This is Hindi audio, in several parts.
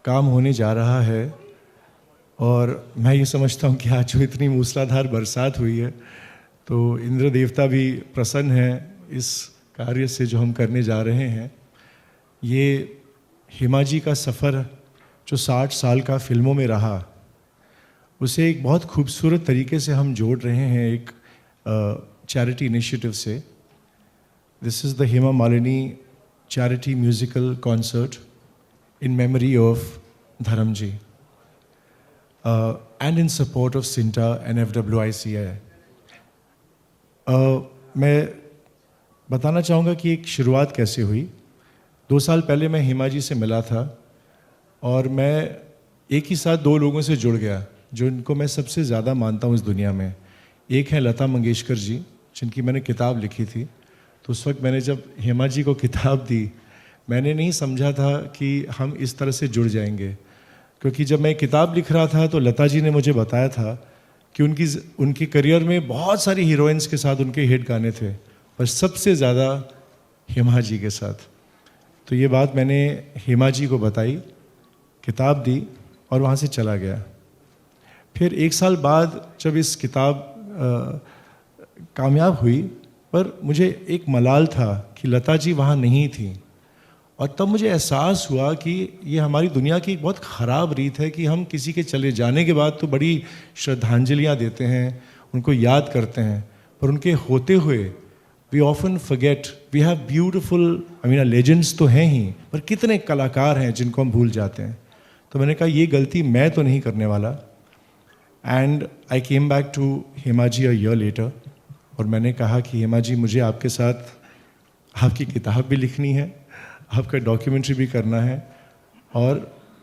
काम होने जा रहा है और मैं ये समझता हूँ कि आज जो इतनी मूसलाधार बरसात हुई है तो इंद्र देवता भी प्रसन्न है इस कार्य से जो हम करने जा रहे हैं। ये हेमा जी का सफ़र जो 60 साल का फिल्मों में रहा उसे एक बहुत खूबसूरत तरीके से हम जोड़ रहे हैं एक चैरिटी इनिशिएटिव से। This is the Hema Malini charity musical concert in memory of Dharam ji and in support of Sinta and FWICI। मैं बताना चाहूँगा कि एक शुरुआत कैसे हुई। 2 साल पहले मैं हेमा जी से मिला था और मैं एक ही साथ 2 लोगों से जुड़ गया जो इनको मैं सबसे ज़्यादा मानता हूँ इस दुनिया में। एक है लता मंगेशकर जी जिनकी मैंने किताब लिखी थी, तो उस वक्त मैंने जब हेमा जी को किताब दी मैंने नहीं समझा था कि हम इस तरह से जुड़ जाएंगे, क्योंकि जब मैं किताब लिख रहा था तो लता जी ने मुझे बताया था कि उनकी करियर में बहुत सारी हीरोइंस के साथ उनके हिट गाने थे पर सबसे ज़्यादा हेमा जी के साथ। तो ये बात मैंने हेमा जी को बताई, किताब दी और वहाँ से चला गया। फिर 1 साल बाद जब इस किताब कामयाब हुई पर मुझे एक मलाल था कि लता जी वहाँ नहीं थी और तब मुझे एहसास हुआ कि ये हमारी दुनिया की एक बहुत ख़राब रीत है कि हम किसी के चले जाने के बाद तो बड़ी श्रद्धांजलियाँ देते हैं, उनको याद करते हैं, पर उनके होते हुए we often forget we have beautiful legends तो हैं ही, पर कितने कलाकार हैं जिनको हम भूल जाते हैं। तो मैंने कहा ये गलती मैं तो नहीं करने वाला। And I came back to Hema ji a year later और मैंने कहा कि हेमा जी मुझे आपके साथ आपकी किताब भी लिखनी है, आपका डॉक्यूमेंट्री भी करना है और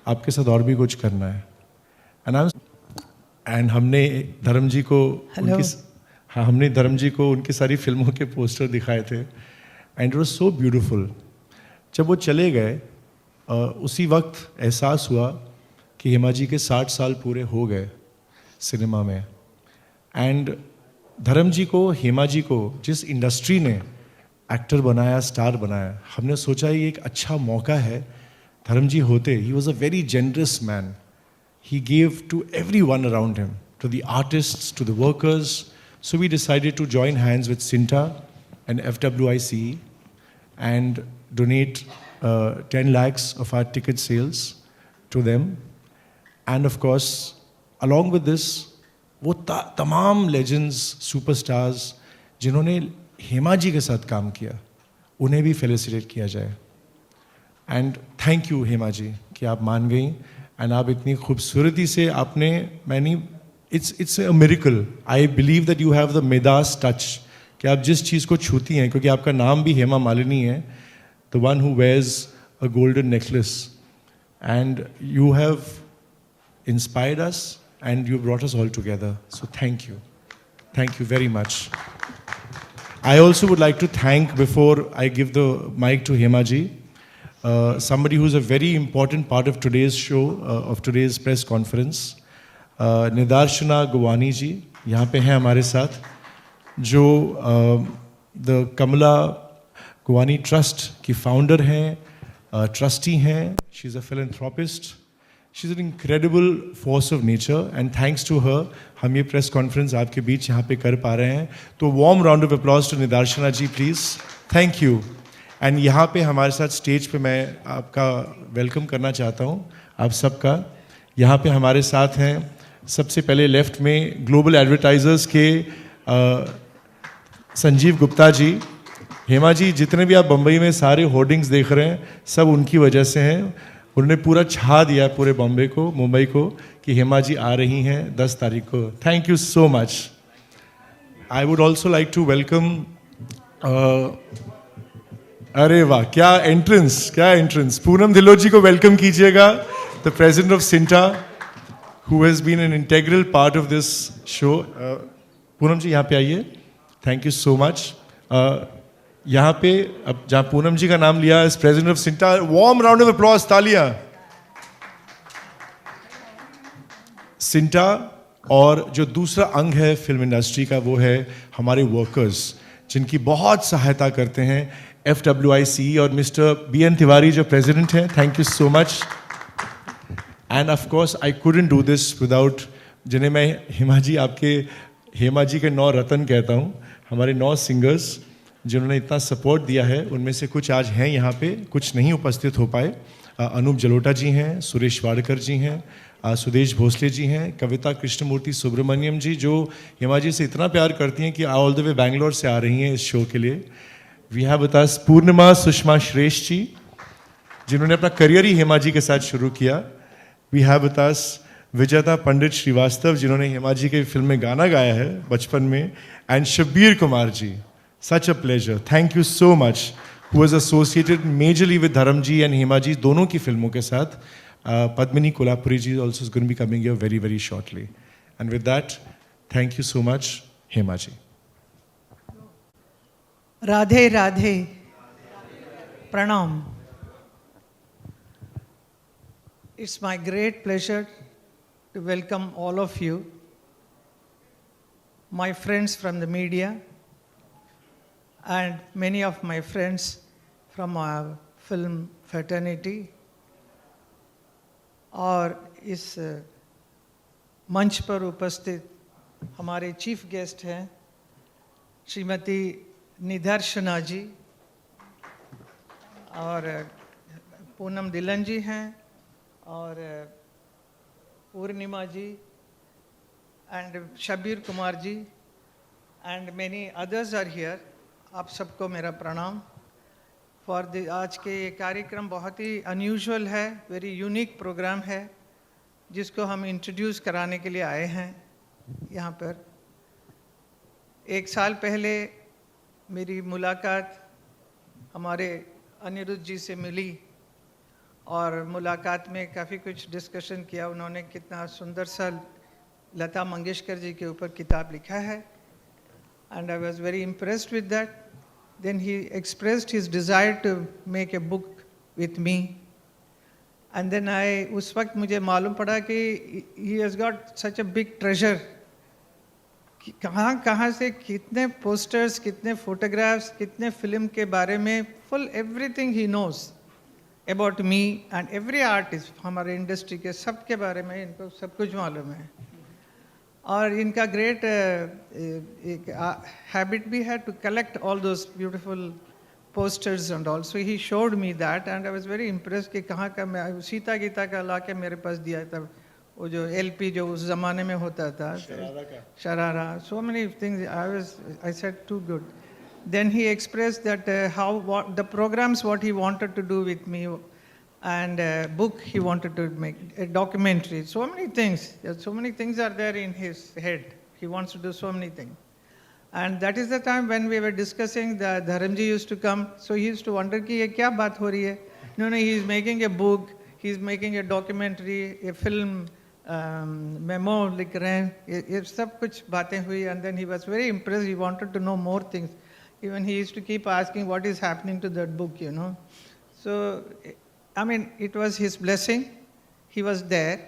आपके साथ और भी कुछ करना है। एंड हमने धर्म जी को हमने धर्म जी को उनकी सारी फिल्मों के पोस्टर दिखाए थे and it was so beautiful. जब वो चले गए उसी वक्त एहसास हुआ कि हेमा जी के 60 साल पूरे हो गए सिनेमा में। एंड धर्म जी को, हेमा जी को जिस इंडस्ट्री ने एक्टर बनाया, स्टार बनाया, हमने सोचा ये एक अच्छा मौका है। धर्म जी होते, he was a very generous man, he gave to everyone around him, to the artists, to the workers. So we decided to join hands with CINTAA and FWICE and donate 10 lakhs of our ticket sales to them. And of course, along with this, वो तमाम legends, superstars जिन्होंने हेमा जी के साथ काम किया उन्हें भी फेलिसिटेट किया जाए। एंड थैंक यू हेमा जी कि आप मान गई एंड आप इतनी खूबसूरती से आपने it's a miracle. I believe that you have the Midas touch कि आप जिस चीज़ को छूती हैं, क्योंकि आपका नाम भी हेमा मालिनी है, the one who wears a golden necklace, and you have inspired us and you brought us all together. So thank you very much. I also would like to thank, before I give the mic to Hema ji, somebody who's a very important part of today's show, of today's press conference. निदार्शना गोवानी जी यहाँ पे हैं हमारे साथ, जो the कमला गोवानी ट्रस्ट की फाउंडर हैं, ट्रस्टी हैं। She is a philanthropist. She's an incredible force of nature and thanks to her हम ये प्रेस कॉन्फ्रेंस आपके बीच यहाँ पे कर पा रहे हैं। तो warm round of applause to Nidarshana ji please. Thank you. And यहाँ पे हमारे साथ स्टेज पे मैं आपका वेलकम करना चाहता हूँ, आप सबका। यहाँ पे हमारे साथ हैं सबसे पहले लेफ्ट में ग्लोबल एडवर्टाइजर्स के संजीव गुप्ता जी। हेमा जी जितने भी आप बम्बई में सारे होर्डिंग्स देख रहे हैं सब उनकी वजह से हैं। उन्होंने पूरा छा दिया पूरे बॉम्बे को, मुंबई को कि हेमा जी आ रही हैं 10 तारीख को। Thank you so much. I would also like to welcome, अरे वाह क्या एंट्रेंस, पूनम धिल्लोत जी को वेलकम कीजिएगा, the president of CINTAA who has been an integral part of this show. Poonam ji यहाँ पे आइए। Thank you so much. यहाँ पे अब जहाँ पूनम जी का नाम लिया, as president of CINTAA, warm round of applause, तालियां। सिंटा और जो दूसरा अंग है फिल्म इंडस्ट्री का वो है हमारे वर्कर्स, जिनकी बहुत सहायता करते हैं FWICE और मिस्टर BN तिवारी जो प्रेसिडेंट हैं। Thank you so much. And of course I couldn't do this without, जिन्हें मैं हेमा जी के 9 रत्न कहता हूँ, हमारे 9 सिंगर्स जिन्होंने इतना सपोर्ट दिया है। उनमें से कुछ आज हैं यहाँ पे, कुछ नहीं उपस्थित हो पाए। अनूप जलोटा जी हैं, सुरेश वाडकर जी हैं, सुदेश भोसले जी हैं, कविता कृष्णमूर्ति सुब्रमण्यम जी, जो हेमा जी से इतना प्यार करती हैं कि ऑल द वे बैंगलोर से आ रही हैं इस शो के लिए। वी हैव विद अस पूर्णिमा सुषमा श्रेष्ठ जी, जिन्होंने अपना करियर ही हेमा जी के साथ शुरू किया। वी हैव विद अस विजेता पंडित श्रीवास्तव, जिन्होंने हेमा जी के फिल्म में गाना गाया है बचपन में, and Shabbir Kumar ji, such a pleasure, thank you so much, who was associated majorly with Dharam ji and Hema जी दोनों की फिल्मों के साथ। Padmini Kolhapuri ji also is going to be coming here very, very shortly. And with that, thank you so much, Hema ji. Radhe Radhe, Pranam. It's my great pleasure to welcome all of you, my friends from the media, and many of my friends from our film fraternity. और इस मंच पर उपस्थित हमारे चीफ गेस्ट हैं श्रीमती निदर्शना जी, और पूनम डिलन जी हैं, और Purnima ji, and Shabbir Kumar ji, and many others are here. आप सबको मेरा प्रणाम। आज के ये कार्यक्रम बहुत ही अनयूजुअल है, वेरी यूनिक प्रोग्राम है, जिसको हम इंट्रोड्यूस कराने के लिए आए हैं यहाँ पर। 1 साल पहले मेरी मुलाकात हमारे अनिरुद्ध जी से मिली, और मुलाकात में काफ़ी कुछ डिस्कशन किया। उन्होंने कितना सुंदर सा लता मंगेशकर जी के ऊपर किताब लिखा है, and I was very impressed with that. Then he expressed his desire to make a book with me, and then उस वक्त मुझे मालूम पड़ा कि he has got such a big treasure, कि कहाँ से कितने posters, कितने photographs, कितने film के बारे में full everything he knows about me and every artist, हमारे इंडस्ट्री के सब के बारे में इनको सब कुछ मालूम है। और इनका ग्रेट एक हैबिट भी है to collect all those beautiful posters and all, so he showed me that, and I was very impressed कि कहाँ का। मैं सीता गीता का ला के मेरे पास दिया था, वो जो एलपी जो उस ज़माने में होता था, sharara, so many things. I said too good. Then he expressed that how the programmes what he wanted to do with me, and a book he wanted to make, a documentary, so many things are there in his head. He wants to do so many things, and that is the time when we were discussing that Dharamji used to come, so he used to wonder कि ये क्या बात हो रही है। No, he is making a book, he is making a documentary, a film, memo लिख रहे हैं, ये सब कुछ बातें हुई, and then he was very impressed. He wanted to know more things. Even he used to keep asking what is happening to that book, you know. So I mean, it was his blessing. He was there,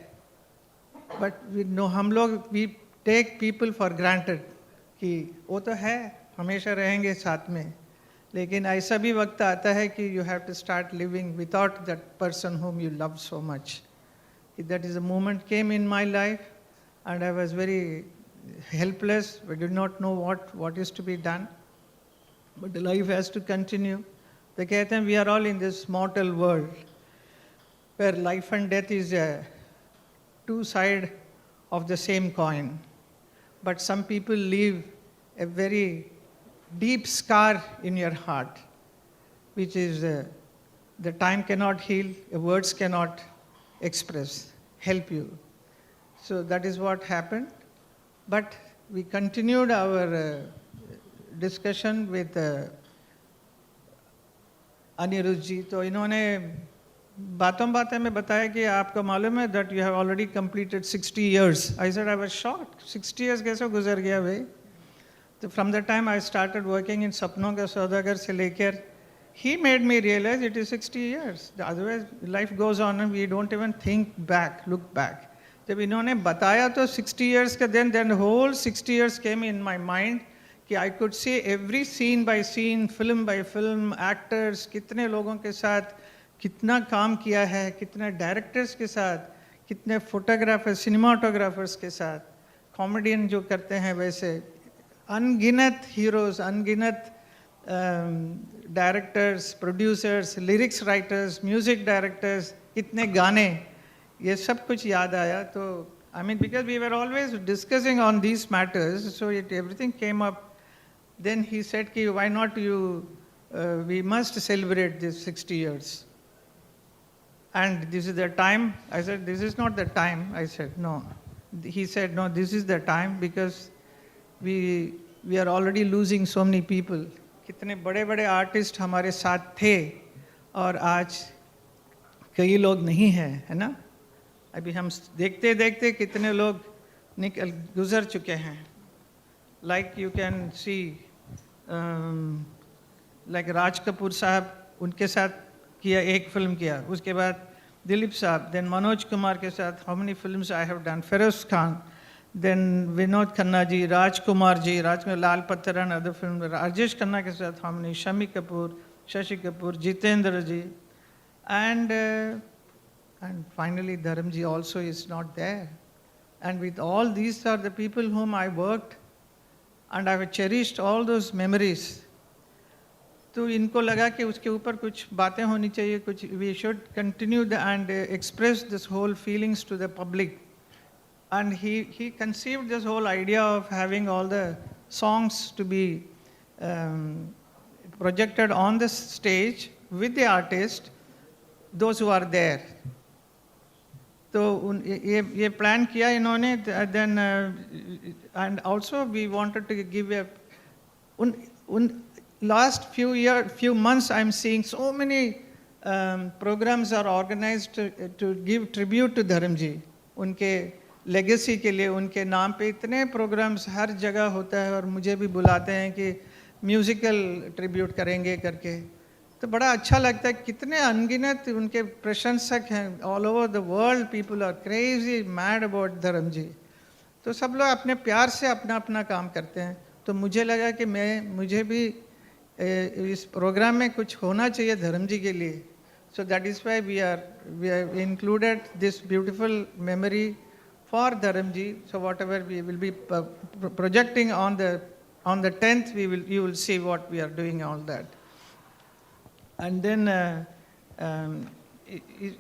but we know हम लोग we take people for granted कि वो तो है, हमेशा रहेंगे साथ में, लेकिन ऐसा भी वक्त आता है कि you have to start living without that person whom you love so much. That is a moment came in my life, and I was very helpless. I did not know what is to be done, but the life has to continue. तो कहते हैं we are all in this mortal world, where life and death is two sides of the same coin. But some people leave a very deep scar in your heart, which is the time cannot heal, words cannot express, help you. So that is what happened. But we continued our discussion with Anirudh ji. तो इन्होंने बातों में बताया कि आपको मालूम है that you have already completed 60 years. I said I was shocked. 60 years कैसे गुजर गया भाई? So from the time I started working in सपनों का सौदागर से लेकर, he made me realize it is 60 years. Otherwise life goes on and we don't even think back, look back. जब इन्होंने बताया तो 60 years का then the whole 60 years came in my mind कि I could see every scene by scene, film by film, actors, कितने लोगों के साथ कितना काम किया है, कितने डायरेक्टर्स के साथ, कितने फोटोग्राफर्स सिनेमाटोग्राफर्स के साथ, कॉमेडियन जो करते हैं वैसे, अनगिनत हीरोज, अनगिनत directors, producers, lyrics writers, music directors, कितने गाने, ये सब कुछ याद आया. तो I mean, because we were always discussing on these matters, so everything came up. Then he said, "Ki, why not we must celebrate this 60 years. And this is the time." I said, "This is not the time." I said, "No." He said, "No, this is the time because we are already losing so many people." कितने बड़े बड़े आर्टिस्ट हमारे साथ थे और आज कई लोग नहीं हैं, है ना? अभी हम देखते देखते कितने लोग गुजर चुके हैं. Like you can see, like Raj Kapoor साहब, उनके साथ किया, एक फिल्म किया, उसके बाद दिलीप साहब, then मनोज कुमार के साथ how many films I have done, Feroz Khan, then Vinod Khanna ji, Rajkumar ji, लाल पत्थर and other film, Rajesh Khanna के साथ how many, Shami Kapoor, Shashi Kapoor, Jitendra ji, and finally धर्म जी also is not there. And with all these are the people whom I worked and I have cherished all those memories. तो इनको लगा कि उसके ऊपर कुछ बातें होनी चाहिए, कुछ we should continue and express this whole feelings to the public. And he conceived this whole idea of having all the songs to be projected on the stage with the artist, those who are there. तो ये प्लान किया इन्होंने. Then and also we wanted to give a last few months I'm seeing so many programs are organized to give tribute to धर्म जी. उनके लेगेसी के लिए, उनके नाम पे इतने प्रोग्राम्स हर जगह होता है और मुझे भी बुलाते हैं कि म्यूजिकल ट्रिब्यूट करेंगे करके. तो बड़ा अच्छा लगता है. कितने अनगिनत उनके प्रशंसक हैं. All over the world people are crazy mad about Dharam ji. तो सब लोग अपने प्यार से अपना अपना काम करते हैं. तो मुझे लगा कि मुझे भी इस प्रोग्राम में कुछ होना चाहिए धर्म जी के लिए. So that is why we are included this beautiful memory for Dharam ji. So whatever we will be projecting on the 10th, you will see what we are doing, all that. And then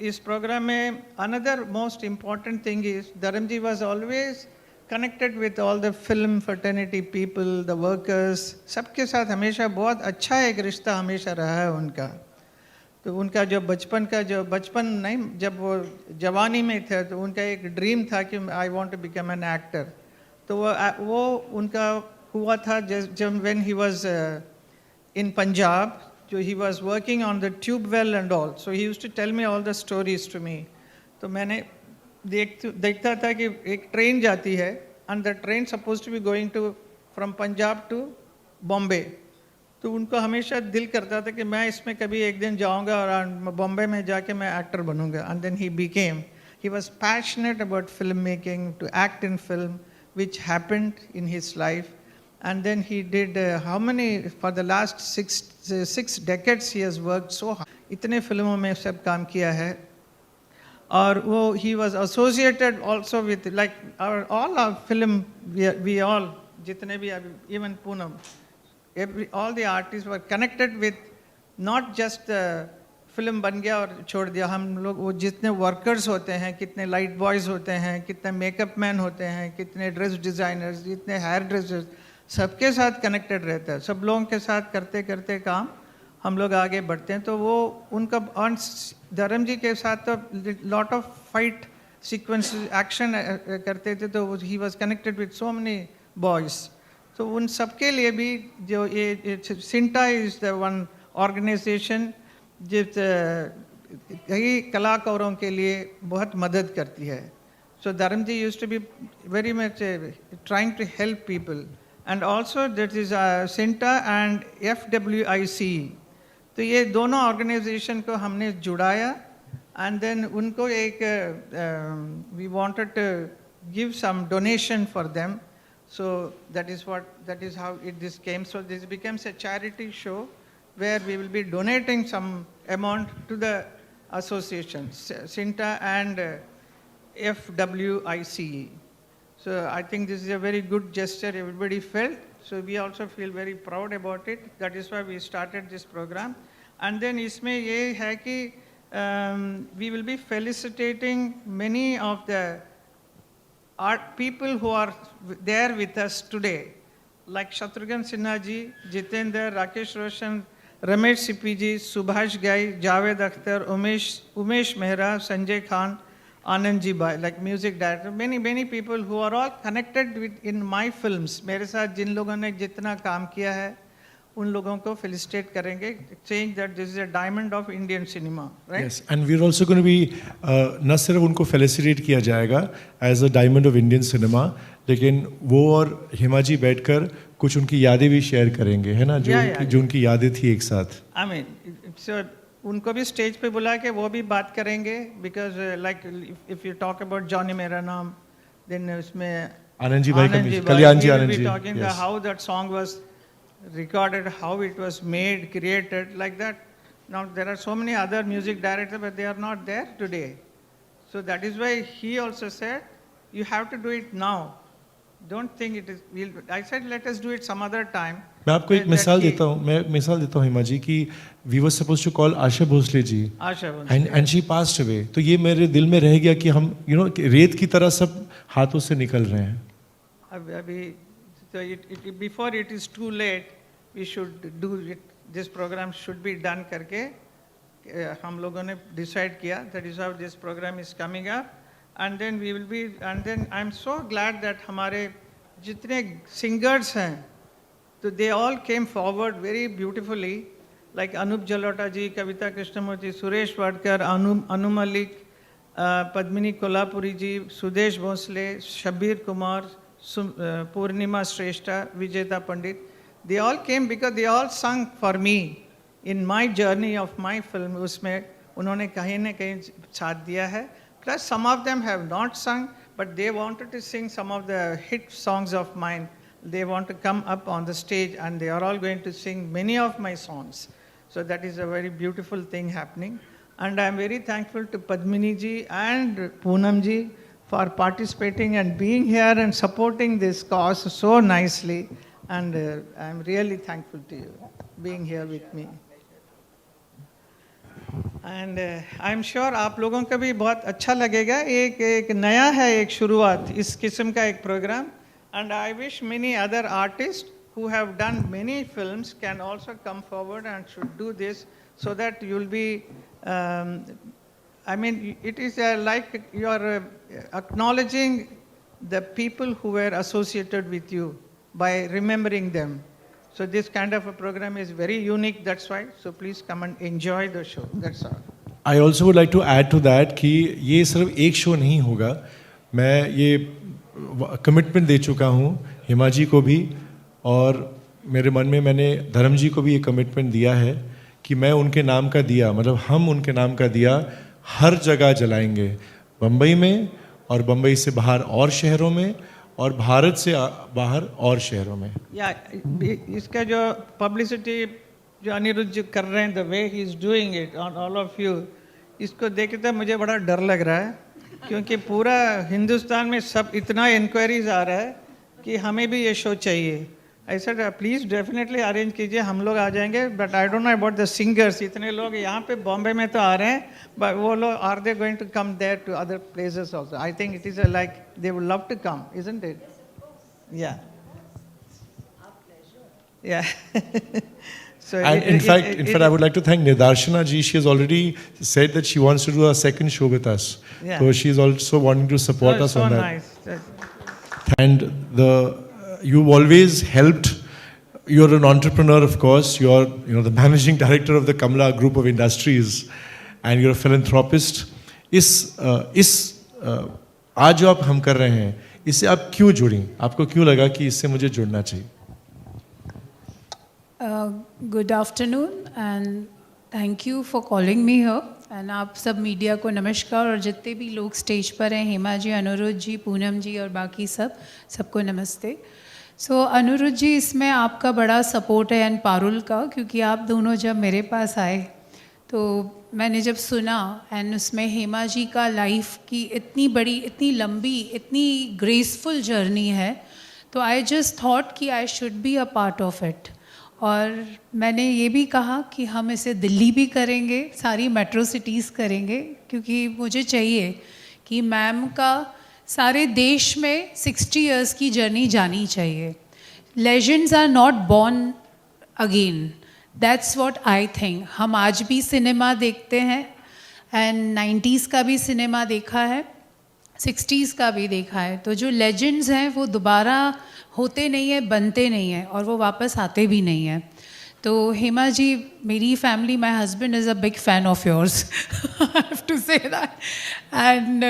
इस program में another most important thing is Dharam ji was always connected with all the film fraternity people, the workers. सबके साथ हमेशा बहुत अच्छा एक रिश्ता हमेशा रहा है उनका. तो उनका जो बचपन नहीं, जब वो जवानी में थे तो उनका एक ड्रीम था कि I want to become an actor. तो वो उनका हुआ था जब when he was in Punjab, जो he was working on the tube well and all. So he used to tell me all the stories to me. तो मैंने देखता था कि एक ट्रेन जाती है and the train suppose to be going to from Punjab to Bombay. तो उनको हमेशा दिल करता था कि मैं इसमें कभी एक दिन जाऊंगा और बॉम्बे में जाके मैं एक्टर बनूंगा. And then he was passionate about film making, to act in film, which happened in his life. And then he did how many, for the last 6 decades he has worked so hard. इतने फिल्मों में सब काम किया है. और वो he was associated also with like all our film, we all जितने भी, even Poonam, all the artists were connected with not just film बन गया और छोड़ दिया. हम लोग वो जितने वर्कर्स होते हैं, कितने लाइट बॉयज़ होते हैं, कितने मेकअप मैन होते हैं, कितने ड्रेस डिज़ाइनर्स, जितने हेयर ड्रेसर्स, सबके साथ कनेक्टेड रहता है. सब लोगों के साथ करते करते काम हम लोग आगे बढ़ते हैं. तो वो उनका धर्म जी के साथ तो lot of fight sequence action करते थे. तो he was connected with so many boys. तो उन सबके लिए भी जो ये CINTAA is the one organisation जिस कई कलाकारों के लिए बहुत मदद करती है. So Dharam ji used to be very much trying to help people. And also that is CINTAA and FWIC. तो ये दोनों ऑर्गेनाइजेशन को हमने जुड़ाया. एंड देन उनको एक we wanted to give some donation for them. So that is how this came. So this becomes a charity show where we will be donating some amount to the association, Sinta and FWICE. So I think this is a very good gesture everybody felt. So we also feel very proud about it. That is why we started this program. And then इसमें ये है कि we will be felicitating many of the art people who are there with us today, like Shatrughan Sinha ji, Jitendra, Rakesh Roshan, Ramesh Sippy ji, Subhash Ghai, Javed Akhtar, Umesh Mehra, Sanjay Khan, Anand ji Bhai, like music director, many people who are all connected with in my films. मेरे साथ जिन लोगों ने जितना काम किया है, उन लोगों को felicitate करेंगे, saying that this is a diamond of Indian cinema, right? Yes, and we're also going to be न सिर्फ उनको felicitate किया जाएगा as a diamond of Indian cinema, लेकिन वो और हिमा जी बैठकर कुछ उनकी यादें भी शेयर करेंगे, है ना, जो उनकी यादें थी एक साथ. I mean, so उनको भी स्टेज पे बुला के वो भी बात करेंगे, because like if you talk about Johnny मेरा नाम, then उसमें आनंद जी भाई, कल्याण जी, Anand ji, talking about how that song was recorded, how it was made, created, like that. Now there are so many other music directors, but they are not there today. So that is why he also said, you have to do it now. Don't think it is. I said, let us do it some other time. मैं आपको एक मिसाल देता हूँ हिमा जी कि we were supposed to call Asha Bhosle ji, and she passed away. तो ये मेरे दिल में रह गया कि हम रेत की तरह सब हाथों से निकल रहे हैं. अभी so before it is too late, we should do it. This program should be done करके हम लोगों ने decide किया. That is how this program is coming up. And then we will be, and then I'm so glad that हमारे जितने singers हैं, so they all came forward very beautifully, like Anup Jalota ji, Kavita Krishnamurthy, Suresh Wadkar, Anu Malik, Padmini Kolhapuri ji, Sudesh Bhosle, Shabir Kumar, Purnima Shrestha, Vijeta Pandit. They all came because they all sung for me in my journey of my film. उसमें उन्होंने कहीं न कहीं साथ दिया है. Plus some of them have not sung, but they wanted to sing some of the hit songs of mine. They want to come up on the stage and they are all going to sing many of my songs. So that is a very beautiful thing happening. And I am very thankful to Padmini ji and Poonam ji for participating and being here and supporting this cause so nicely. And I am really thankful to you being here with me. And I am sure आप लोगों को भी बहुत अच्छा लगेगा. एक नया है, एक शुरुआत इस किस्म का एक प्रोग्राम. And I wish many other artist who have done many films can also come forward and should do this so that you will be I mean it is like you are acknowledging the people who were associated with you by remembering them. So this kind of a program is very unique, that's why. So please come and enjoy the show, that's all. I also would like to add to that कि ये सिर्फ एक शो नहीं होगा. मैं ये कमिटमेंट दे चुका हूँ हिमा जी को भी, और मेरे मन में मैंने धर्म जी को भी ये कमिटमेंट दिया है कि मैं उनके नाम का दिया, मतलब हम उनके नाम का दिया हर जगह जलाएंगे, बम्बई में और बम्बई से बाहर और शहरों में और भारत से बाहर और शहरों में. या इसका जो पब्लिसिटी जो अनिरुद्ध जी कर रहे हैं, the way he is doing it on all of you, इसको देखते मुझे बड़ा डर लग रहा है, क्योंकि पूरा हिंदुस्तान में सब इतना इंक्वायरीज आ रहा है कि हमें भी ये शो चाहिए. I said please definitely arrange कीजिए, हम लोग आ जाएंगे. But I don't know about the singers. इतने लोग यहाँ पे बॉम्बे में तो आ रहे हैं, बट वो लोग are they going to come there to other places also. I think it is like they would love to come, isn't it? Yeah yeah. So and in fact, I would like to thank Nidarshana ji. She has already said that she wants to do a second show with us. Yeah. So she is also wanting to support us on that. Nice. And you've always helped. You're an entrepreneur, of course. You're the managing director of the Kamla Group of Industries, and you're a philanthropist. आज जो आप हम कर रहे हैं, इससे आप क्यों जुड़ी? आपको क्यों लगा कि इससे मुझे जुड़ना चाहिए? Good afternoon and thank you for calling me here. And आप सब मीडिया को नमस्कार, और जितने भी लोग स्टेज पर हैं, हेमा जी, अनुरुद्ध जी, पूनम जी और बाकी सबको नमस्ते. सो अनुरुद्ध जी, इसमें आपका बड़ा सपोर्ट है एंड पारुल का, क्योंकि आप दोनों जब मेरे पास आए तो मैंने जब सुना एंड उसमें हेमा जी का लाइफ की इतनी बड़ी, इतनी लंबी, इतनी ग्रेसफुल जर्नी है, तो आई जस्ट थॉट कि I should be a part of it. और मैंने ये भी कहा कि हम इसे दिल्ली भी करेंगे, सारी मेट्रो सिटीज़ करेंगे, क्योंकि मुझे चाहिए कि मैम का सारे देश में 60 इयर्स की जर्नी जानी चाहिए। Legends are not born again, that's what I think. हम आज भी सिनेमा देखते हैं एंड 90s का भी सिनेमा देखा है, 60s का भी देखा है, तो जो लेजेंड्स हैं वो दोबारा होते नहीं हैं, बनते नहीं हैं और वो वापस आते भी नहीं हैं। तो हेमा जी, मेरी family, my husband is a big fan of yours, I have to say that, and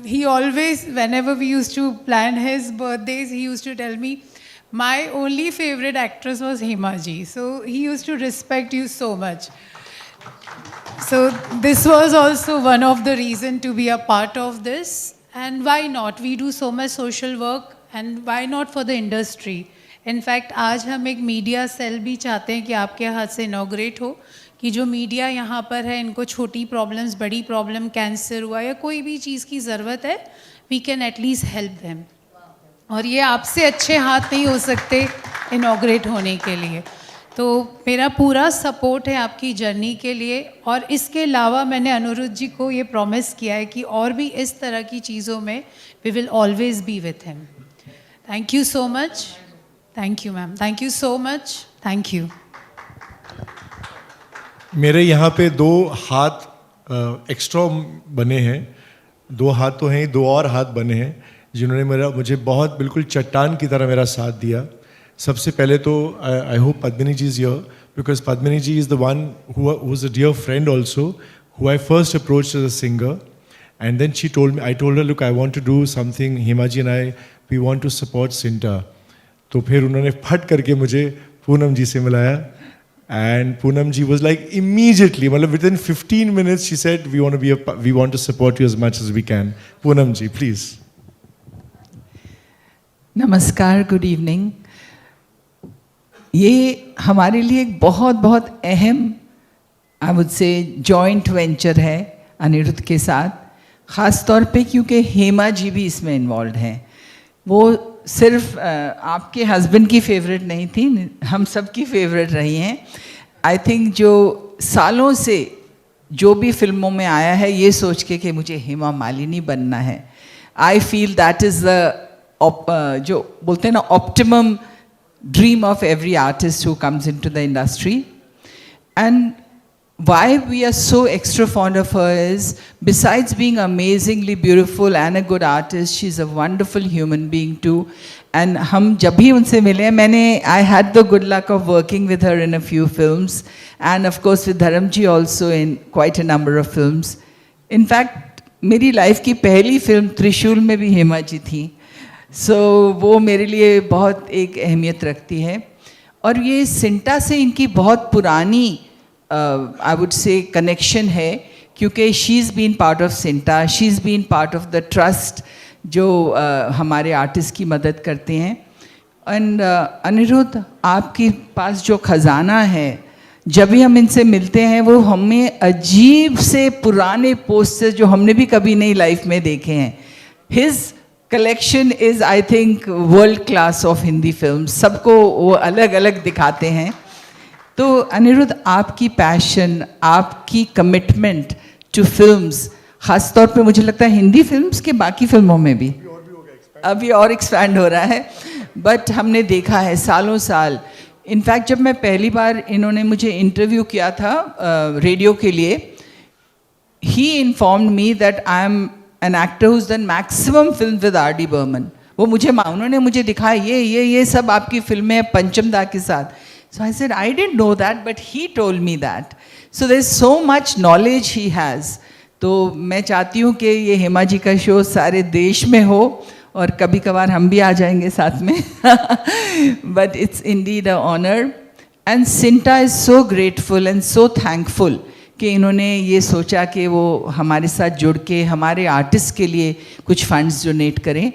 he always, whenever we used to plan his birthdays, he used to tell me my only favorite actress was Hema ji, so he used to respect you so much. So this was also one of the reason to be a part of this, and why not, we do so much social work and why not for the industry. In fact आज हम एक मीडिया सेल भी चाहते हैं कि आपके हाथ से इनॉग्रेट हो, कि जो मीडिया यहाँ पर है इनको छोटी प्रॉब्लम्स, बड़ी प्रॉब्लम, कैंसर हुआ या कोई भी चीज़ की ज़रूरत है, we can at least help them. और ये आपसे अच्छे हाथ नहीं हो सकते इनॉग्रेट होने के लिए। तो मेरा पूरा सपोर्ट है आपकी जर्नी के लिए, और इसके अलावा मैंने अनिरुद्ध जी को ये प्रॉमिस किया है कि और भी इस तरह की चीज़ों में we will always be with him. Thank you so much. Thank you ma'am, thank you so much, thank you. मेरे यहाँ पे 2 हाथ एक्स्ट्रा बने हैं, 2 हाथ तो हैं, 2 और हाथ बने हैं जिन्होंने मुझे बहुत बिल्कुल चट्टान की तरह मेरा साथ दिया। सबसे पहले तो I hope Padmini ji is here, because Padmini ji is the one who was a dear friend also, who I first approached as a singer, and then she told me, I told her look I want to do something, Hema ji and I we want to support CINTAA. तो फिर उन्होंने फट करके मुझे पूनम जी से मिलाया, and Poonam ji was like immediately, मतलब within 15 minutes she said we want to support you as much as we can. Poonam ji please. नमस्कार, गुड इवनिंग। ये हमारे लिए एक बहुत बहुत अहम, I would say, joint venture है अनिरुद्ध के साथ, ख़ास तौर पे क्योंकि हेमा जी भी इसमें इन्वॉल्व हैं। वो सिर्फ आपके हस्बैंड की फेवरेट नहीं थी, हम सब की फेवरेट रही हैं। आई थिंक जो सालों से जो भी फिल्मों में आया है ये सोच के कि मुझे हेमा मालिनी बनना है, I feel that is the जो बोलते हैं ना optimum dream of every artist who comes into the industry. And why we are so extra fond of her is, besides being amazingly beautiful and a good artist, she's a wonderful human being too. And हम जब भी उनसे मिले, I had the good luck of working with her in a few films, and of course with Dharamji also in quite a number of films. In fact, मेरी लाइफ की पहली फिल्म त्रिशूल में भी हेमा जी थी, so वो मेरे लिए बहुत एक अहमियत रखती है। और ये सिंटा से इनकी बहुत पुरानी I would say connection है, क्योंकि she's been part of Sinta, she's been part of the trust जो हमारे आर्टिस्ट की मदद करते हैं। एंड अनिरुद्ध, आपके पास जो ख़जाना है, जब भी हम इनसे मिलते हैं वो हमें अजीब से पुराने पोस्टर्स जो हमने भी कभी नहीं लाइफ में देखे हैं। His collection is I think world class of Hindi film, सबको वो अलग अलग दिखाते हैं। तो अनिरुद्ध, आपकी पैशन, आपकी कमिटमेंट टू फिल्म्स, ख़ास तौर पे मुझे लगता है हिंदी फिल्म्स के बाकी फिल्मों में भी अभी और एक्सपैंड हो रहा है, बट हमने देखा है सालों साल। इनफैक्ट जब मैं पहली बार इन्होंने मुझे इंटरव्यू किया था रेडियो के लिए, he informed me that I am an actor who's done maximum film with R.D. Burman. वो उन्होंने मुझे दिखाया, ये सब आपकी फिल्में हैं पंचम दा के साथ। So I said, I didn't know that, but he told me that. So there's so much knowledge he has. तो मैं चाहती हूँ कि ये हेमा जी का शो सारे देश में हो, और कभी कभार हम भी आ जाएंगे साथ में। But it's indeed an honor. And Sinta is so grateful and so thankful कि इन्होंने ये सोचा कि वो हमारे साथ जुड़ के हमारे आर्टिस्ट के लिए कुछ फंड्स डोनेट करें।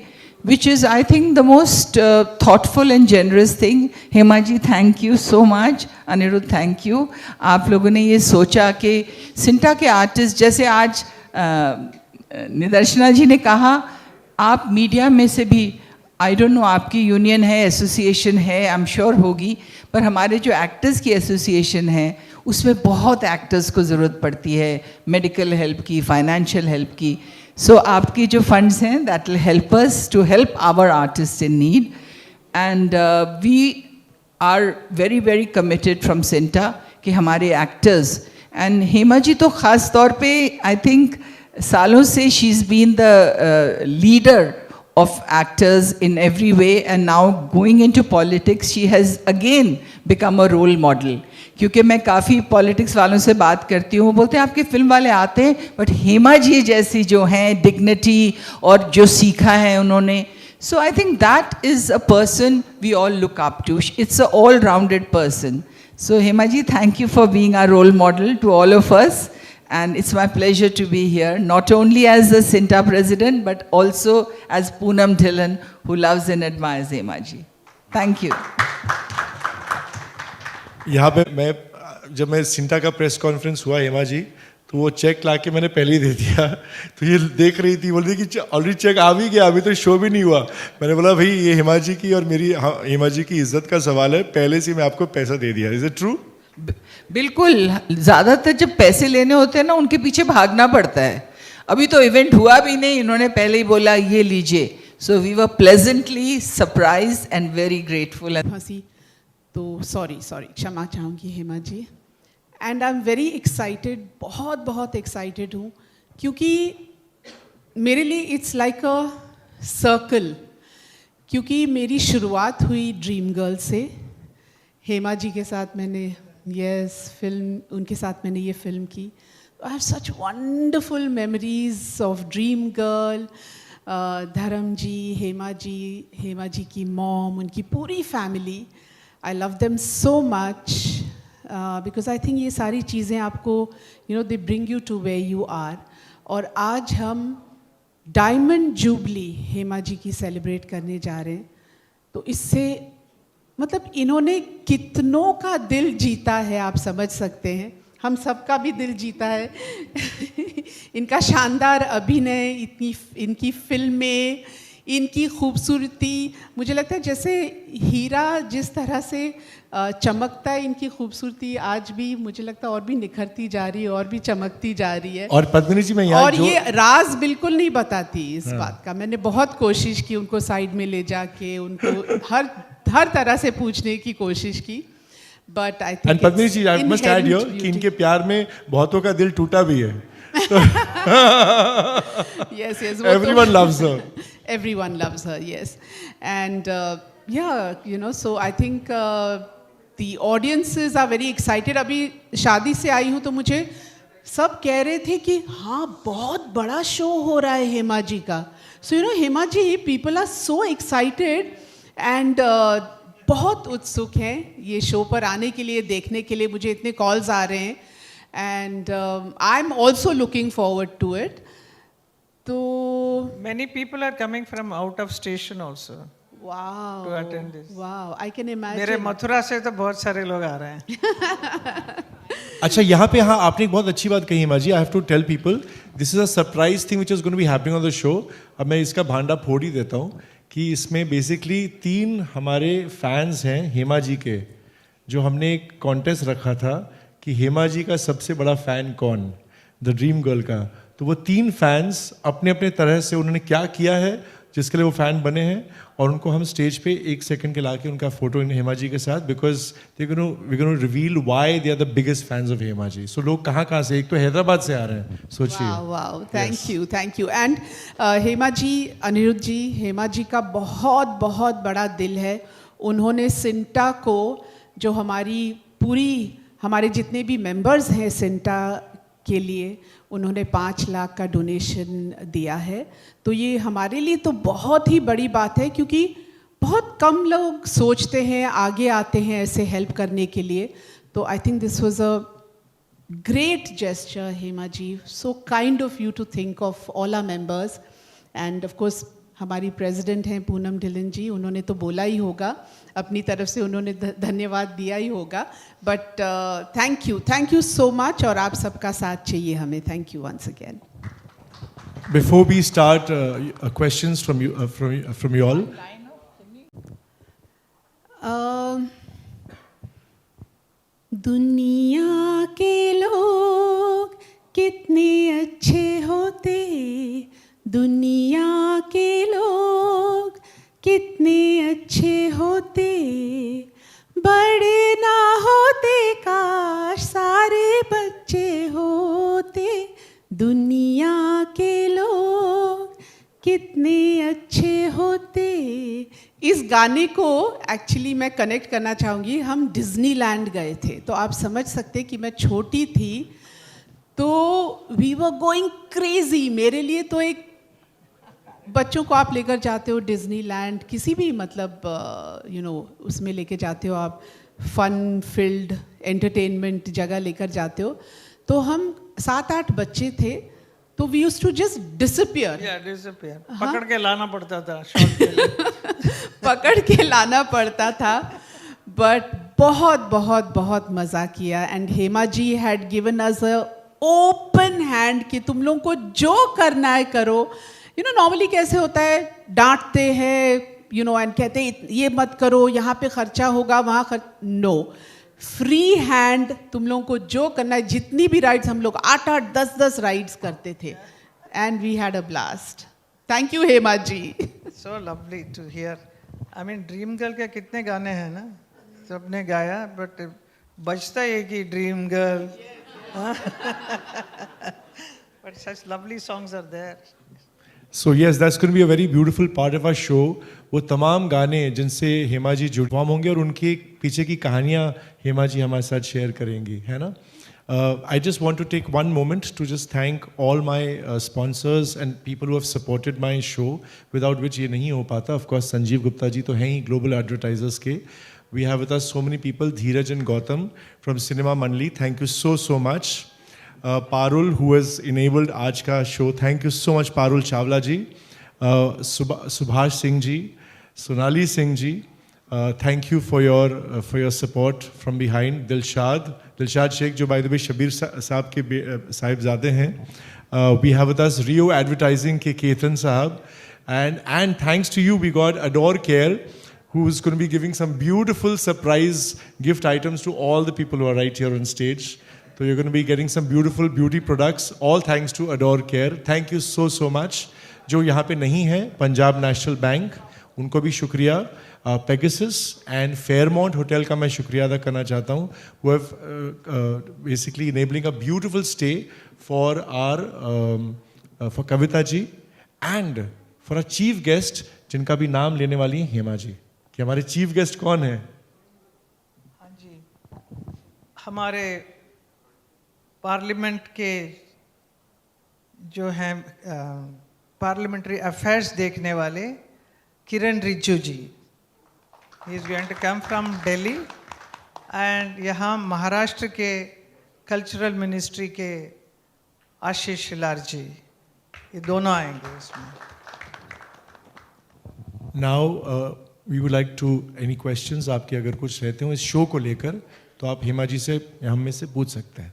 which is, I think, the most thoughtful and generous thing. Hema ji, thank you so much. Anirudh, thank you. आप लोगों ने ये सोचा कि सिंटा के आर्टिस्ट, जैसे आज निदर्शना जी ने कहा, आप मीडिया में से भी, आई डोंट नो आपकी यूनियन है, एसोसिएशन है, आई एम श्योर होगी, पर हमारे जो एक्टर्स की एसोसिएशन है उसमें बहुत एक्टर्स को ज़रूरत पड़ती है, मेडिकल हेल्प की, फाइनेंशियल हेल्प की. सो आपकी जो फंड्स हैं, that will help us to help our artist in need. And we are very very committed from CINTAA कि हमारे एक्टर्स, एंड हेमा जी तो ख़ास तौर पे आई थिंक सालों से she is been the leader of actors in every way, and now going into politics she has again become a role model. क्योंकि मैं काफ़ी पॉलिटिक्स वालों से बात करती हूँ, वो बोलते हैं आपके फिल्म वाले आते हैं, बट हेमा जी जैसी जो हैं डिग्निटी और जो सीखा है उन्होंने, so I think that is a person we all look up to. It's a all rounded person. So Hema ji, thank you for being our role model to all of us. And it's my pleasure to be here, not only as the Sinta president, but also as Poonam Dhillon, who loves and admires Hema ji. Thank you. यहाँ पे जब मैं सिंटा का प्रेस कॉन्फ्रेंस हुआ हेमा जी, तो वो चेक ला के मैंने पहले ही दे दिया. तो ये देख रही थी, बोल रही कि ऑलरेडी चेक आ भी गया, अभी तो शो भी नहीं हुआ. मैंने बोला भाई ये हेमा जी की और मेरी हेमा जी की इज्जत का सवाल है, पहले से मैं आपको पैसा दे दिया. Is it true? बिल्कुल. ज़्यादातर जब पैसे लेने होते हैं ना, उनके पीछे भागना पड़ता है. अभी तो इवेंट हुआ भी नहीं, इन्होंने पहले ही बोला ये लीजिए. So we were pleasantly surprised and very grateful. हंसी तो सॉरी क्षमा चाहूँगी Hema ji. And I am very excited, बहुत बहुत एक्साइटेड हूँ, क्योंकि मेरे लिए इट्स लाइक अ सर्कल. क्योंकि मेरी शुरुआत हुई ड्रीम गर्ल से. हेमा जी के साथ मैंने फिल्म, उनके साथ मैंने ये फिल्म की. I have such wonderful memories of Dream Girl. Dharam ji, Hema ji की मॉम, उनकी पूरी family, I love them so much, because I think ये सारी चीज़ें आपको they bring you to where you are. और आज हम डायमंड जुबली हेमा जी की सेलिब्रेट करने जा रहे हैं. तो इससे मतलब इन्होंने कितनों का दिल जीता है, आप समझ सकते हैं. हम सबका भी दिल जीता है. इनका शानदार अभिनय, इनकी फिल्में, इनकी खूबसूरती, मुझे लगता है जैसे हीरा जिस तरह से चमकता है, इनकी खूबसूरती आज भी मुझे लगता है और भी निखरती जा रही है, और भी चमकती जा रही है. और पद्मिनी जी, मैं यहाँ और ये राज बिल्कुल नहीं बताती इस बात का. मैंने बहुत कोशिश की उनको साइड में ले जाके, उनको हर तरह से पूछने की कोशिश की, but I think. Padmini ji, I must add here कि इनके प्यार में बहुतों का दिल टूटा भी है. yes Everyone loves her. Everyone loves her, yes. And so I think the audiences are very excited. अभी शादी से आई हूँ तो मुझे सब कह रहे थे कि हाँ बहुत बड़ा शो हो रहा है हेमा जी का. So Hema ji, people are so excited and बहुत उत्सुक हैं ये शो पर आने के लिए, देखने के लिए. मुझे इतने कॉल्स आ रहे हैं, and I'm also looking forward to it. So Many people are coming from out of station also wow, to attend this. Wow, I can imagine. मेरे मथुरा से तो बहुत सारे लोग आ रहे हैं. अच्छा, यहाँ पे हाँ आपने एक बहुत अच्छी बात कही Hema ji. I have to tell people this is a surprise thing which is going to be happening on the show. अब मैं इसका भांडा फोड़ ही देता हूँ कि इसमें बेसिकली 3 हमारे फैंस हैं हेमा जी के, जो हमने एक कॉन्टेस्ट रखा था कि हेमा जी का सबसे बड़ा फ़ैन कौन, द ड्रीम गर्ल का. तो वो 3 फैंस अपने अपने तरह से उन्होंने क्या किया है जिसके लिए वो फ़ैन बने हैं, और उनको हम स्टेज पे 1 सेकंड के लाके उनका फोटो इन हेमा जी के साथ, because we gonna reveal why they are the biggest fans of Hema ji. So लोग कहाँ से, एक तो हैदराबाद से आ रहे हैं, सोचिए. Wow, thank you. And Hema ji, Anirudh ji, Hema ji का बहुत बहुत बड़ा दिल है. उन्होंने सिंटा को, जो हमारे जितने भी मेंबर्स हैं सिंटा के लिए, उन्होंने 5 लाख का डोनेशन दिया है. तो ये हमारे लिए तो बहुत ही बड़ी बात है, क्योंकि बहुत कम लोग सोचते हैं, आगे आते हैं ऐसे हेल्प करने के लिए. तो I think this was a great gesture Hema ji. So kind of you to think of all our members, and of course हमारी प्रेसिडेंट हैं पूनम ढिल्लन जी, उन्होंने तो बोला ही होगा, अपनी तरफ से उन्होंने धन्यवाद दिया ही होगा, but thank you so much, और आप सबका साथ चाहिए हमें. Thank you once again. Before we start, questions from you all. दुनिया के लोग कितने अच्छे होते, दुनिया के लोग कितने अच्छे होते, बड़े ना होते काश सारे बच्चे होते, दुनिया के लोग कितने अच्छे होते. इस गाने को एक्चुअली मैं कनेक्ट करना चाहूँगी. हम डिज्नीलैंड गए थे, तो आप समझ सकते कि मैं छोटी थी, तो वी वर गोइंग क्रेजी. मेरे लिए तो एक, बच्चों को आप लेकर जाते हो डिज्नीलैंड, किसी भी मतलब उसमें लेके जाते हो आप, फन फील्ड एंटरटेनमेंट जगह लेकर जाते हो, तो हम 7-8 बच्चे थे, तो we used to just disappear. पकड़ के लाना पड़ता था शॉट के लिए. पकड़ के लाना पड़ता था, बट बहुत बहुत बहुत मज़ा किया. And Hema ji had given us a open hand कि तुम लोगों को जो करना है करो. नॉर्मली कैसे होता है, डांटते हैं एंड कहते हैं ये मत करो, यहाँ पे खर्चा होगा, वहाँ नो, फ्री हैंड, तुम लोगों को जो करना है. जितनी भी राइड्स, हम लोग 8-8, 10-10 राइड्स करते थे, and we had a blast. Thank you Hema ji. So lovely to hear. I mean, Dream Girl के कितने गाने हैं ना, सबने गाया, बट बजता है कि dream girl. But such lovely songs are there. So yes, that's going to be a very beautiful part of our show. वो तमाम गाने जिनसे हेमा जी जुड़वाम होंगे और उनके पीछे की कहानियाँ हेमा जी हमारे साथ शेयर करेंगी, है ना. I just want to take one moment to just thank all my sponsors and people who have supported my show, without which ये नहीं हो पाता. Of course, संजीव गुप्ता जी तो हैं ही global advertisers के. We have with us so many people, Dheeraj and Gautam from Cinema Manli. Thank you so much. Parul, who has enabled आज का show. Thank you so much, Parul Chawla ji. Subhash Singh ji, Sonali Singh ji. Thank you for your support from behind. Dilshad Sheikh, जो by the way शबीर साहब के साहिबजादे हैं. We have with us Rio Advertising के केतन साहब, and thanks to you we got Adore Care, who is going to be giving some beautiful surprise gift items to all the people who are right here on stage. So you're going to be getting some beautiful beauty products, all thanks to Adore Care. Thank you so much. जो यहाँ पे नहीं है, पंजाब नेशनल बैंक, उनको भी शुक्रिया. Pegasus and Fairmont होटल का मैं शुक्रिया अदा करना चाहता हूँ, who have basically enabling a beautiful stay for our for Kavita ji, and for a chief guest जिनका भी नाम लेने वाली है हेमा जी. कि हमारे चीफ गेस्ट कौन है? हाँ जी, हमारे पार्लियामेंट के जो हैं पार्लियामेंट्री अफेयर्स देखने वाले Kiren Rijiju ji. He is going to come from Delhi, and यहाँ महाराष्ट्र के कल्चरल मिनिस्ट्री के आशीष शिलार जी, ये दोनों आएंगे इसमें. Now we would like to, any questions आपके अगर कुछ रहते हो इस शो को लेकर, तो आप हेमा जी से, हम में से पूछ सकते हैं.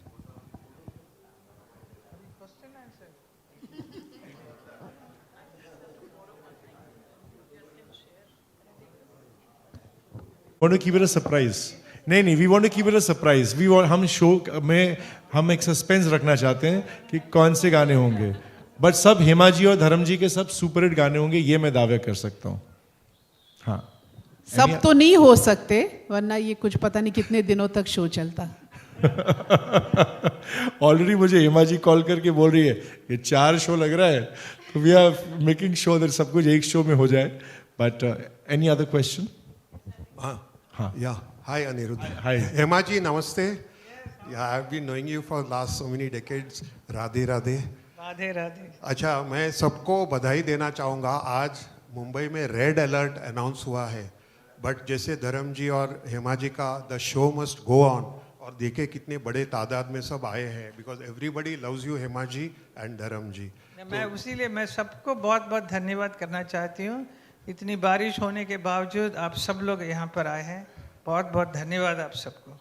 Want to keep it a surprise? नहीं, we want to keep it a surprise. We want, हम शो में हम एक सस्पेंस रखना चाहते हैं कि कौन से गाने होंगे, बट सब हेमा जी और धर्म जी के सब सुपर हिट गाने होंगे, ये मैं दावे कर सकता हूँ. हाँ, सब तो नहीं हो सकते, वरना ये कुछ पता नहीं कितने दिनों तक शो चलता. ऑलरेडी मुझे हेमा जी कॉल करके बोल रही है ये 4 शो लग रहा है, तो we are making sure that सब कुछ एक शो में हो जाए. But any other question? हाँ, yeah. Hi Anirudh. Hi. Hema ji, namaste. Yeah, I've been knowing you for last so many decades. Radhe Radhe. Radhe Radhe. अच्छा, मैं सबको बधाई देना चाहूँगा. आज मुंबई में रेड अलर्ट अनाउंस हुआ है, बट जैसे धर्म जी और हेमा जी का the show must go on, और देखे कितने बड़े तादाद में सब आए हैं, because everybody loves you Hema ji and Dharam ji. मैं उसीलिए मैं सबको बहुत बहुत धन्यवाद करना चाहती हूँ। इतनी बारिश होने के बावजूद आप सब लोग यहाँ पर आए हैं, बहुत बहुत धन्यवाद आप सबको।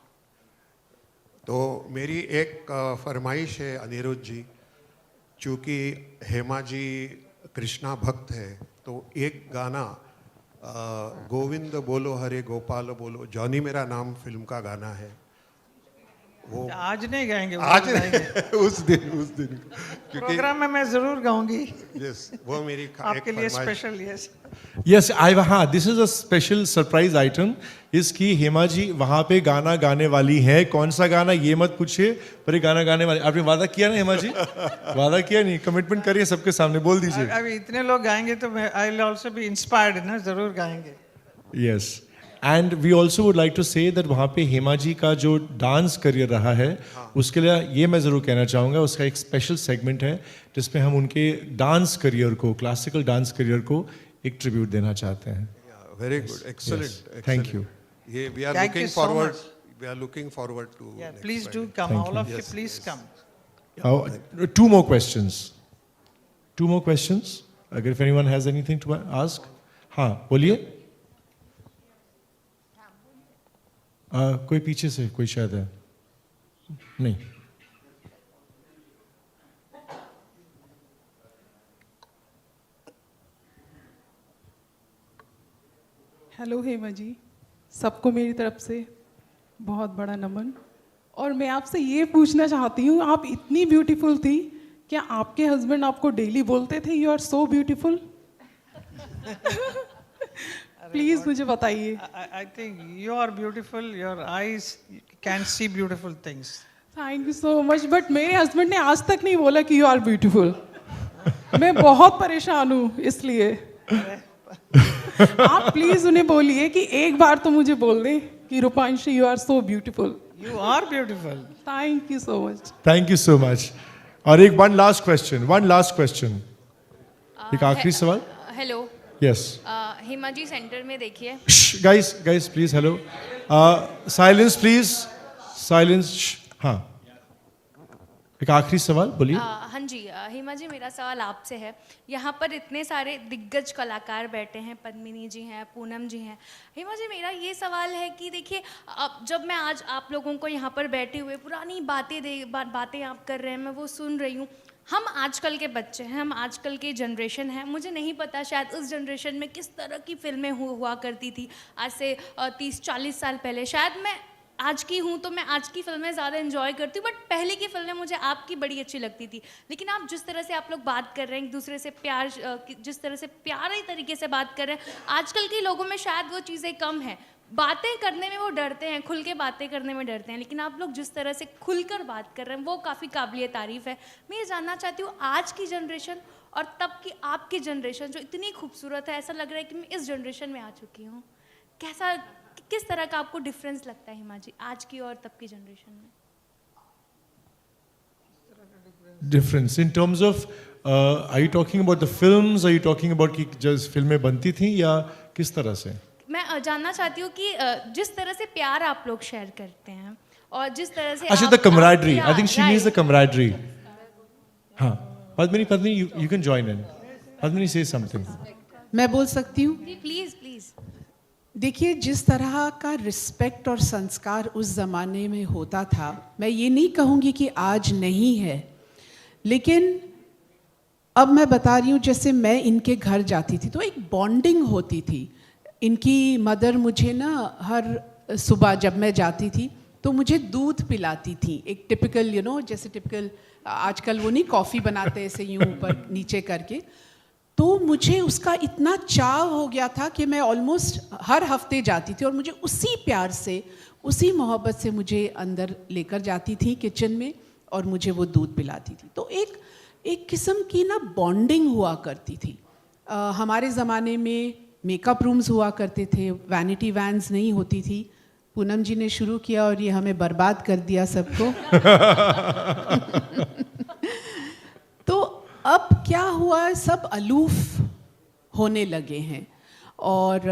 तो मेरी एक फरमाइश है अनिरुद्ध जी, चूँकि हेमा जी कृष्णा भक्त है, तो एक गाना गोविंद बोलो हरे गोपाल बोलो, जॉनी मेरा नाम फिल्म का गाना है, वो आज नहीं गाएंगे, आज उस दिन क्योंकि प्रोग्राम में मैं जरूर गाऊंगी। यस, वो मेरी आपके लिए स्पेशल। यस यस आई हाँ, this is a special surprise item इसकी। हेमा जी वहाँ पे गाना गाने वाली है। कौन सा गाना ये मत पूछिए, पर ये गाना गाने वाली। आपने वादा किया ना हेमा जी? वादा किया नहीं? कमिटमेंट करिए सबके सामने, बोल दीजिए। अभी इतने लोग गाएंगे तो मैं I will also be inspired ना, जरूर गाएंगे। Yes, and we also would like to say that वहाँ पे हेमा जी का जो डांस करियर रहा है, उसके लिए ये मैं ज़रूर कहना चाहूँगा, उसका एक स्पेशल सेगमेंट है जिसमें हम उनके डांस करियर को, क्लासिकल डांस करियर को एक ट्रिब्यूट देना चाहते हैं। Very good, excellent, thank you. ये we are Thank you looking so forward, much. We are looking forward to. Please do come, all of you please come. Two more questions. Two more questions. अगर if anyone has anything to ask, हाँ बोलिए। कोई पीछे से कोई शायद है नहीं। हेलो हेमा जी, सबको मेरी तरफ से बहुत बड़ा नमन। और मैं आपसे ये पूछना चाहती हूँ, आप इतनी ब्यूटीफुल थी, क्या आपके हस्बैंड आपको डेली बोलते थे you are so beautiful? Please मुझे बताइए। I think you are beautiful, your eyes can see beautiful things. Thank you so much, but मेरे हस्बैंड ने आज तक नहीं बोला कि यू आर ब्यूटीफुल। मैं बहुत परेशान हूँ इसलिए। आप प्लीज उन्हें बोलिए कि एक बार तो मुझे बोल दें कि Rupanshi you are so beautiful. You are beautiful. Thank you so much. Thank you so much. और एक वन लास्ट क्वेश्चन, एक आखिरी सवाल। Hello, yes Hema ji centre में देखिए। Guys please, hello, silence please, silence. हाँ, एक आखिरी सवाल बोलिए। हाँ जी, हेमा जी मेरा सवाल आपसे है। यहाँ पर इतने सारे दिग्गज कलाकार बैठे हैं, पद्मिनी जी हैं, पूनम जी हैं। हेमा जी मेरा ये सवाल है कि देखिए, अब जब मैं आज आप लोगों को यहाँ पर बैठे हुए पुरानी बातें आप कर रहे हैं, मैं वो सुन रही हूँ। हम आजकल के बच्चे हैं, हम आजकल की जनरेशन है। मुझे नहीं पता शायद उस जनरेशन में किस तरह की फिल्में हुआ करती थी आज से 30-40 साल पहले। शायद मैं आज की हूँ तो मैं आज की फिल्में ज़्यादा एंजॉय करती हूँ, बट पहले की फिल्में मुझे आपकी बड़ी अच्छी लगती थी। लेकिन आप जिस तरह से आप लोग बात कर रहे हैं एक दूसरे से, प्यार, जिस तरह से प्यारे तरीके से बात कर रहे हैं, आजकल के लोगों में शायद वो चीज़ें कम हैं। बातें करने में वो डरते हैं, खुल के बातें करने में डरते हैं। लेकिन आप लोग जिस तरह से खुलकर बात कर रहे हैं वो काफ़ी काबिलिय तारीफ़ है। मैं ये जानना चाहती हूँ, आज की जनरेशन और तब की आपकी जनरेशन जो इतनी खूबसूरत है, ऐसा लग रहा है कि मैं इस जनरेशन में आ चुकी हूँ। किस तरह का आपको डिफरेंस लगता है हेमा जी, आज की और तब की जनरेशन में? Difference in terms of, are you talking about the films, are you talking about कि जब फिल्में बनती थी, या किस तरह से? मैं जानना चाहती हूँ कि जिस तरह से प्यार आप लोग शेयर करते हैं और जिस तरह से अच्छा, the camaraderie, I think she means the camaraderie. हाँ, Padmini you can join in. Padmini से समथिंग। मैं बोल सकती हूँ? Please please. देखिए, जिस तरह का रिस्पेक्ट और संस्कार उस ज़माने में होता था, मैं ये नहीं कहूँगी कि आज नहीं है, लेकिन अब मैं बता रही हूँ, जैसे मैं इनके घर जाती थी तो एक बॉन्डिंग होती थी। इनकी मदर मुझे ना हर सुबह जब मैं जाती थी तो मुझे दूध पिलाती थी, एक टिपिकल जैसे टिपिकल आजकल वो नहीं कॉफ़ी बनाते ऐसे यूँ ऊपर नीचे करके, तो मुझे उसका इतना चाव हो गया था कि मैं ऑलमोस्ट हर हफ्ते जाती थी और मुझे उसी प्यार से, उसी मोहब्बत से मुझे अंदर लेकर जाती थी किचन में और मुझे वो दूध पिलाती थी। तो एक किस्म की ना बॉन्डिंग हुआ करती थी। हमारे ज़माने में मेकअप रूम्स हुआ करते थे, वैनिटी वैन्स नहीं होती थी। पूनम जी ने शुरू किया और ये हमें बर्बाद कर दिया सबको। तो अब क्या हुआ, सब अलूफ होने लगे हैं। और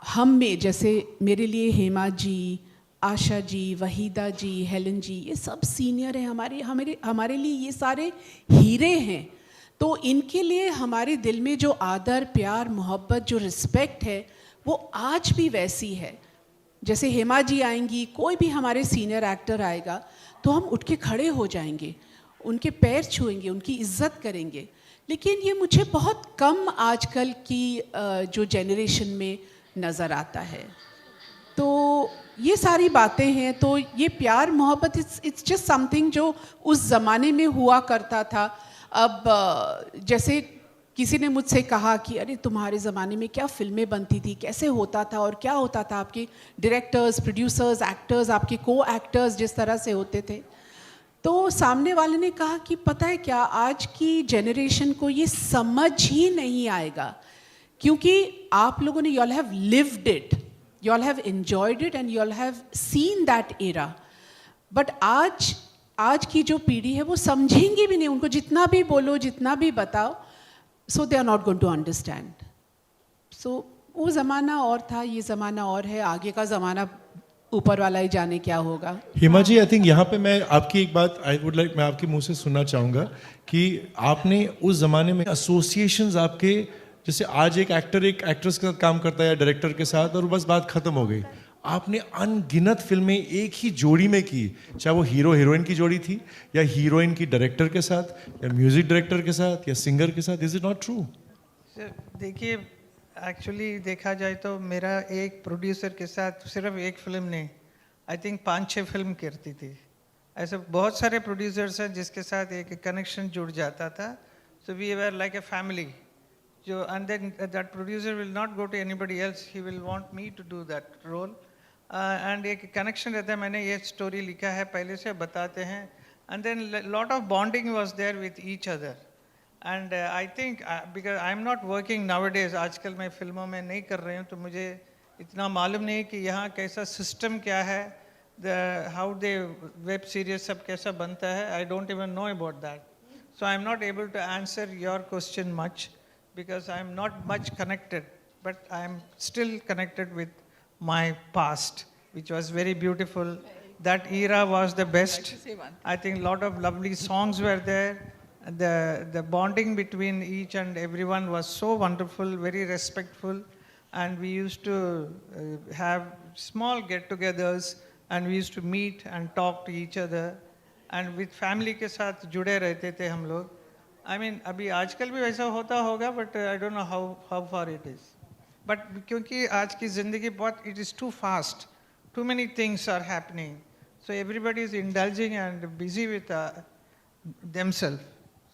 हम में, जैसे मेरे लिए हेमा जी, आशा जी, वहीदा जी, हेलन जी, ये सब सीनियर हैं हमारे हमारे हमारे लिए, ये सारे हीरे हैं। तो इनके लिए हमारे दिल में जो आदर, प्यार, मोहब्बत, जो रिस्पेक्ट है, वो आज भी वैसी है। जैसे हेमा जी आएंगी, कोई भी हमारे सीनियर एक्टर आएगा तो हम उठ के खड़े हो जाएंगे, उनके पैर छुएंगे, उनकी इज्जत करेंगे। लेकिन ये मुझे बहुत कम आजकल की जो जनरेशन में नज़र आता है। तो ये सारी बातें हैं। तो ये प्यार मोहब्बत इट्स जस्ट समथिंग जो उस ज़माने में हुआ करता था। अब जैसे किसी ने मुझसे कहा कि अरे तुम्हारे ज़माने में क्या फ़िल्में बनती थी, कैसे होता था और क्या होता था, आपके डायरेक्टर्स, प्रोड्यूसर्स, एक्टर्स, आपके को एक्टर्स जिस तरह से होते थे। तो सामने वाले ने कहा कि पता है क्या, आज की जनरेशन को ये समझ ही नहीं आएगा, क्योंकि आप लोगों ने you all have lived it, you all have enjoyed it and you all have seen that era. But आज की जो पीढ़ी है वो समझेंगी भी नहीं, उनको जितना भी बोलो, जितना भी बताओ, so they are not going to understand. So वो ज़माना और था, ये ज़माना और है, आगे का ज़माना ऊपर वाला ही जाने क्या होगा। हिमा जी, आई थिंक यहाँ पे मैं आपकी एक बात मैं आपके मुंह से सुनना चाहूँगा कि आपने उस ज़माने में एसोसिएशंस आपके, जैसे आज एक एक्टर एक एक्ट्रेस के साथ काम करता है या डायरेक्टर के साथ और बस बात खत्म हो गई, आपने अनगिनत फिल्में एक ही जोड़ी में की, चाहे वो हीरो हीरोइन की जोड़ी थी या हीरोइन की डायरेक्टर के साथ या म्यूजिक डायरेक्टर के साथ या सिंगर के साथ। Is it not true? देखिए, एक्चुअली देखा जाए तो मेरा एक प्रोड्यूसर के साथ सिर्फ एक फिल्म नहीं, आई थिंक 5-6 फिल्म करती थी। ऐसे बहुत सारे प्रोड्यूसर्स हैं जिसके साथ एक कनेक्शन जुड़ जाता था। So we were like a family, जो and then that producer will not go to anybody else, he will want me to do that role. And एक कनेक्शन रहता है, मैंने ये स्टोरी लिखा है, पहले से बताते हैं, and then lot of bonding was there with each other. And I think because I am not working nowadays, आजकल मैं फिल्मों में नहीं कर रही हूँ, तो मुझे इतना मालूम नहीं कि यहाँ कैसा सिस्टम क्या है, हाउ दे वेब सीरीज सब कैसा बनता है। I don't even know about that, so I am not able to answer your question much because I am not much connected, but I am still connected with my past, which was very beautiful. That era was the best. I think a lot of lovely songs were there. The bonding between each and everyone was so wonderful, very respectful, and we used to have small get-togethers, and we used to meet and talk to each other, and with family के साथ जुड़े रहते थे हम लोग। I mean, अभी आजकल भी वैसा होता होगा, but I don't know how far it is. But क्योंकि आज की ज़िंदगी बहुत, it is too fast, too many things are happening, so everybody is indulging and busy with themselves.